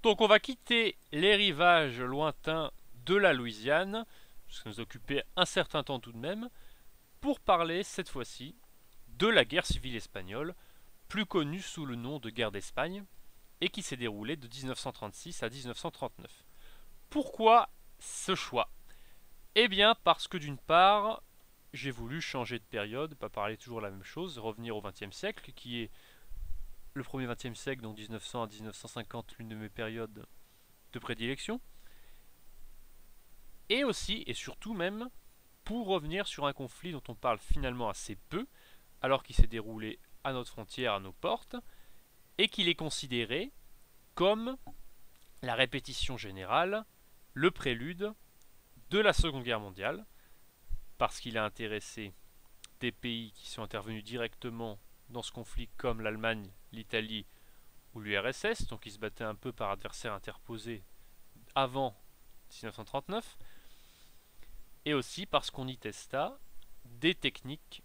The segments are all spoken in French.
Donc on va quitter les rivages lointains de la Louisiane, ce qui nous occupait un certain temps tout de même, pour parler cette fois-ci de la guerre civile espagnole, plus connue sous le nom de guerre d'Espagne, et qui s'est déroulée de 1936 à 1939. Pourquoi ce choix? Eh bien parce que d'une part, j'ai voulu changer de période, pas parler toujours la même chose, revenir au XXe siècle, qui est le premier XXe siècle, donc 1900 à 1950, l'une de mes périodes de prédilection, et aussi, et surtout même, pour revenir sur un conflit dont on parle finalement assez peu, alors qu'il s'est déroulé à notre frontière, à nos portes, et qu'il est considéré comme la répétition générale, le prélude de la Seconde Guerre mondiale, parce qu'il a intéressé des pays qui sont intervenus directement dans ce conflit comme l'Allemagne, l'Italie ou l'URSS, donc ils se battaient un peu par adversaires interposés avant 1939, et aussi parce qu'on y testa des techniques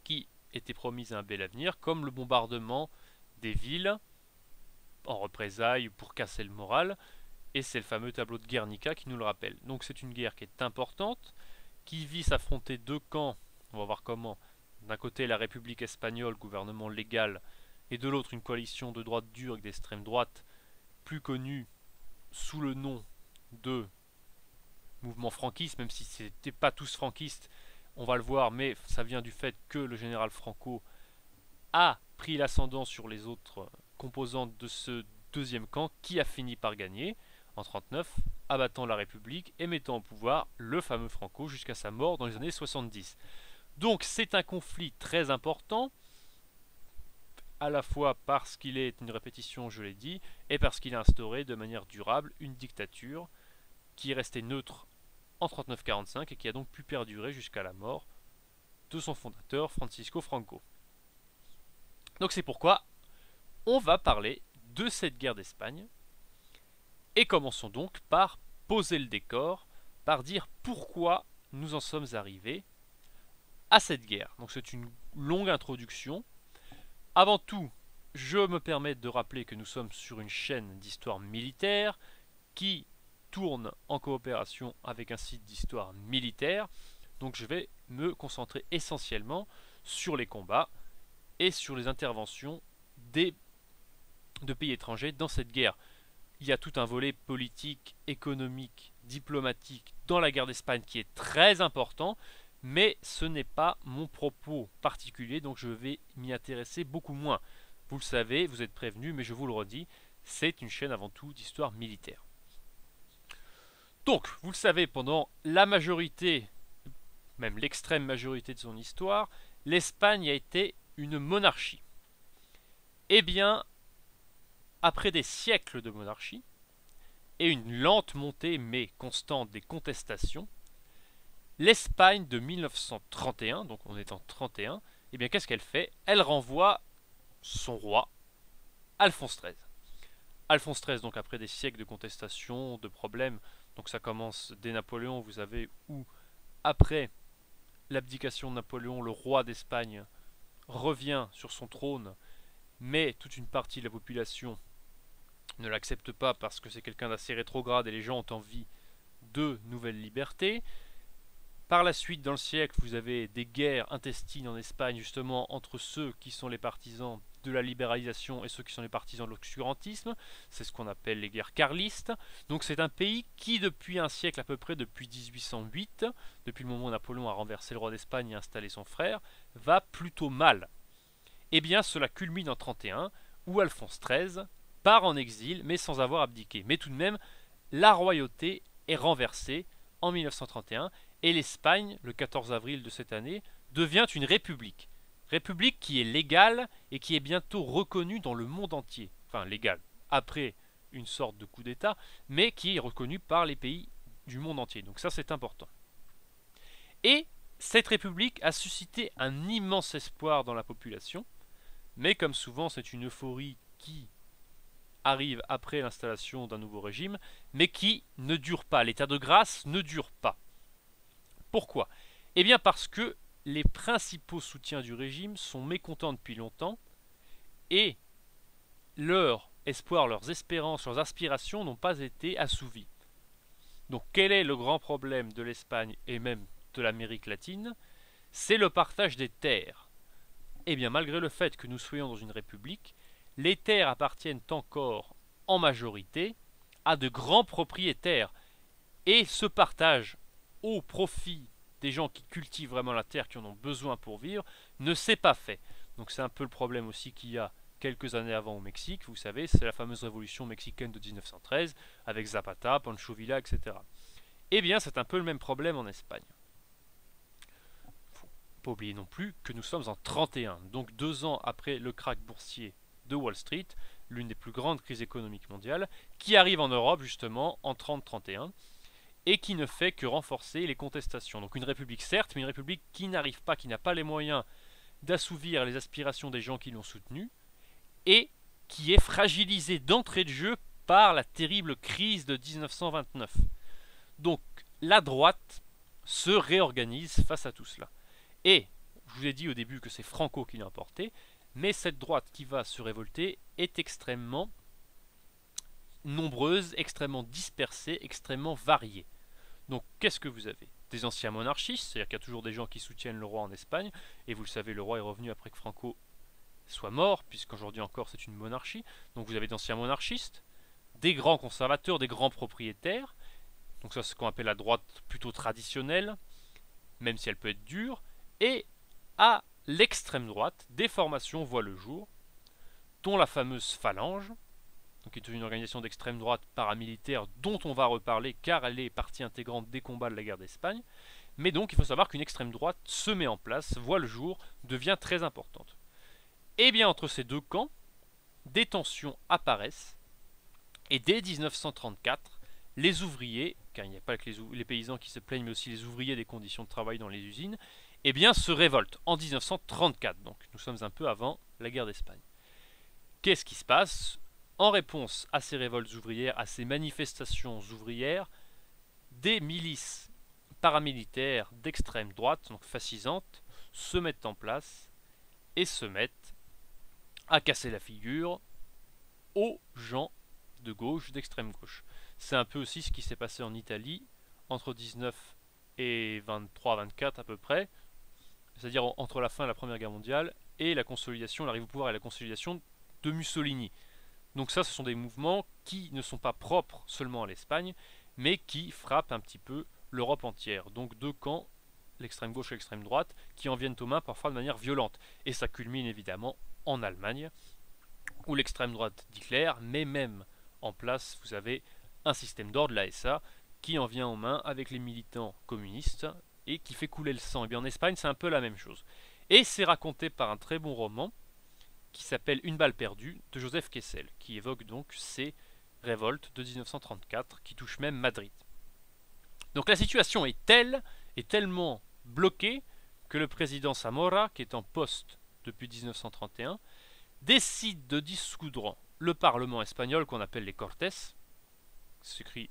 qui étaient promises à un bel avenir, comme le bombardement des villes en représailles pour casser le moral, et c'est le fameux tableau de Guernica qui nous le rappelle. Donc c'est une guerre qui est importante, qui vise à affronter deux camps, on va voir comment. D'un côté la République espagnole, gouvernement légal, et de l'autre une coalition de droite dure et d'extrême droite, plus connue sous le nom de mouvement franquiste, même si ce n'étaient pas tous franquistes, on va le voir, mais ça vient du fait que le général Franco a pris l'ascendant sur les autres composantes de ce deuxième camp qui a fini par gagner en 1939, abattant la République et mettant au pouvoir le fameux Franco jusqu'à sa mort dans les années 70. Donc c'est un conflit très important, à la fois parce qu'il est une répétition, je l'ai dit, et parce qu'il a instauré de manière durable une dictature qui est restée neutre en 1939-1945 et qui a donc pu perdurer jusqu'à la mort de son fondateur Francisco Franco. Donc c'est pourquoi on va parler de cette guerre d'Espagne, et commençons donc par poser le décor, par dire pourquoi nous en sommes arrivés à cette guerre. Donc c'est une longue introduction. Avant tout, je me permets de rappeler que nous sommes sur une chaîne d'histoire militaire qui tourne en coopération avec un site d'histoire militaire. Donc je vais me concentrer essentiellement sur les combats et sur les interventions de pays étrangers dans cette guerre. Il y a tout un volet politique, économique, diplomatique dans la guerre d'Espagne qui est très important, mais ce n'est pas mon propos particulier, donc je vais m'y intéresser beaucoup moins. Vous le savez, vous êtes prévenus, mais je vous le redis, c'est une chaîne avant tout d'histoire militaire. Donc, vous le savez, pendant la majorité, même l'extrême majorité de son histoire, l'Espagne a été une monarchie. Eh bien, après des siècles de monarchie, et une lente montée mais constante des contestations, l'Espagne de 1931, donc on est en 31, eh bien qu'est-ce qu'elle fait? Elle renvoie son roi, Alphonse XIII. Alphonse XIII, donc après des siècles de contestations, de problèmes, donc ça commence dès Napoléon, vous savez, où après l'abdication de Napoléon, le roi d'Espagne revient sur son trône, mais toute une partie de la population ne l'accepte pas parce que c'est quelqu'un d'assez rétrograde et les gens ont envie de nouvelles libertés. Par la suite, dans le siècle, vous avez des guerres intestines en Espagne, justement, entre ceux qui sont les partisans de la libéralisation et ceux qui sont les partisans de l'obscurantisme. C'est ce qu'on appelle les guerres carlistes. Donc c'est un pays qui, depuis un siècle à peu près, depuis 1808, depuis le moment où Napoléon a renversé le roi d'Espagne et installé son frère, va plutôt mal. Eh bien, cela culmine en 31, où Alphonse XIII part en exil, mais sans avoir abdiqué. Mais tout de même, la royauté est renversée en 1931, et l'Espagne, le 14 avril de cette année, devient une république. République qui est légale et qui est bientôt reconnue dans le monde entier. Enfin, légale, après une sorte de coup d'État, mais qui est reconnue par les pays du monde entier. Donc ça, c'est important. Et cette république a suscité un immense espoir dans la population, mais comme souvent, c'est une euphorie qui arrive après l'installation d'un nouveau régime, mais qui ne dure pas. L'état de grâce ne dure pas. Pourquoi? Eh bien parce que les principaux soutiens du régime sont mécontents depuis longtemps et leur espoirs, leurs espérances, leurs aspirations n'ont pas été assouvis. Donc quel est le grand problème de l'Espagne et même de l'Amérique latine? C'est le partage des terres. Eh bien, malgré le fait que nous soyons dans une république, les terres appartiennent encore en majorité à de grands propriétaires. Et ce partage au profit des gens qui cultivent vraiment la terre, qui en ont besoin pour vivre, ne s'est pas fait. Donc c'est un peu le problème aussi qu'il y a quelques années avant au Mexique. Vous savez, c'est la fameuse révolution mexicaine de 1913, avec Zapata, Pancho Villa, etc. Eh bien, c'est un peu le même problème en Espagne. Faut pas oublier non plus que nous sommes en 31, donc 2 ans après le krach boursier de Wall Street, l'une des plus grandes crises économiques mondiales, qui arrive en Europe justement en 30-31, et qui ne fait que renforcer les contestations. Donc une république certes, mais une république qui n'arrive pas, qui n'a pas les moyens d'assouvir les aspirations des gens qui l'ont soutenue, et qui est fragilisée d'entrée de jeu par la terrible crise de 1929. Donc la droite se réorganise face à tout cela. Et je vous ai dit au début que c'est Franco qui l'a emporté, mais cette droite qui va se révolter est extrêmement nombreuse, extrêmement dispersée, extrêmement variée. Donc qu'est-ce que vous avez? Des anciens monarchistes, c'est-à-dire qu'il y a toujours des gens qui soutiennent le roi en Espagne, et vous le savez, le roi est revenu après que Franco soit mort, puisqu'aujourd'hui encore c'est une monarchie. Donc vous avez d'anciens monarchistes, des grands conservateurs, des grands propriétaires, donc ça c'est ce qu'on appelle la droite plutôt traditionnelle, même si elle peut être dure, et à l'extrême droite, des formations voient le jour, dont la fameuse Phalange, donc qui est une organisation d'extrême droite paramilitaire dont on va reparler car elle est partie intégrante des combats de la guerre d'Espagne. Mais donc il faut savoir qu'une extrême droite se met en place, voit le jour, devient très importante. Et bien entre ces deux camps, des tensions apparaissent, et dès 1934, les ouvriers, car il n'y a pas que les paysans qui se plaignent, mais aussi les ouvriers des conditions de travail dans les usines, eh bien se révoltent en 1934, donc nous sommes un peu avant la guerre d'Espagne. Qu'est-ce qui se passe? En réponse à ces révoltes ouvrières, à ces manifestations ouvrières, des milices paramilitaires d'extrême droite, donc fascisantes, se mettent en place et se mettent à casser la figure aux gens de gauche, d'extrême gauche. C'est un peu aussi ce qui s'est passé en Italie entre 19 et 23-24 à peu près, c'est-à-dire entre la fin de la Première Guerre mondiale et la consolidation, l'arrivée au pouvoir et la consolidation de Mussolini. Donc ça, ce sont des mouvements qui ne sont pas propres seulement à l'Espagne, mais qui frappent un petit peu l'Europe entière. Donc deux camps, l'extrême gauche et l'extrême droite, qui en viennent aux mains parfois de manière violente. Et ça culmine évidemment en Allemagne, où l'extrême droite d'Hitler met même en place, vous avez un système d'ordre, l'ASA, qui en vient aux mains avec les militants communistes et qui fait couler le sang. Et bien en Espagne, c'est un peu la même chose. Et c'est raconté par un très bon roman qui s'appelle Une balle perdue de Joseph Kessel, qui évoque donc ces révoltes de 1934 qui touchent même Madrid. Donc la situation est telle, et tellement bloquée, que le président Zamora, qui est en poste depuis 1931, décide de dissoudre le Parlement espagnol qu'on appelle les Cortes, s'écrit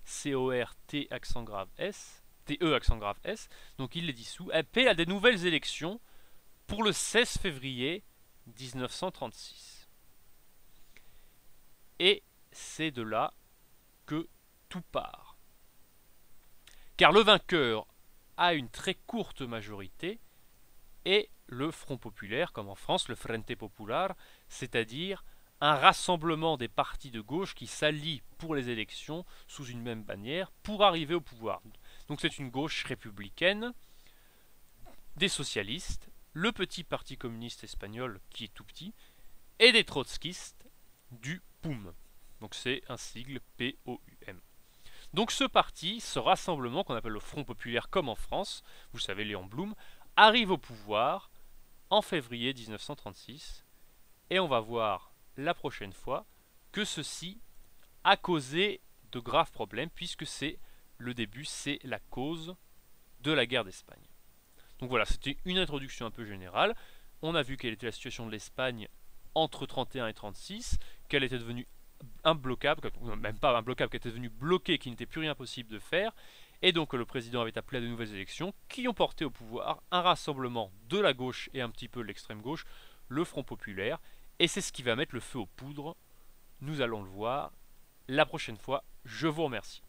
C-O-R-T accent grave S, T-E accent grave S, donc il les dissout, appelle à des nouvelles élections pour le 16 février 1936. Et c'est de là que tout part. Car le vainqueur a une très courte majorité et le Front Populaire, comme en France, le Frente Popular, c'est-à-dire un rassemblement des partis de gauche qui s'allient pour les élections sous une même bannière pour arriver au pouvoir. Donc c'est une gauche républicaine, des socialistes, le petit parti communiste espagnol qui est tout petit, et des trotskistes du POUM. Donc c'est un sigle P-O-U-M. Donc ce parti, ce rassemblement qu'on appelle le Front Populaire comme en France, vous savez Léon Blum, arrive au pouvoir en février 1936 et on va voir la prochaine fois que ceci a causé de graves problèmes puisque c'est le début, c'est la cause de la guerre d'Espagne. Donc voilà, c'était une introduction un peu générale. On a vu quelle était la situation de l'Espagne entre 31 et 36, qu'elle était devenue imbloquable, même pas imbloquable, qu'elle était devenue bloquée, qu'il n'était plus rien possible de faire, et donc le président avait appelé à de nouvelles élections qui ont porté au pouvoir un rassemblement de la gauche et un petit peu de l'extrême gauche, le Front Populaire, et c'est ce qui va mettre le feu aux poudres Nous allons le voir la prochaine fois. Je vous remercie.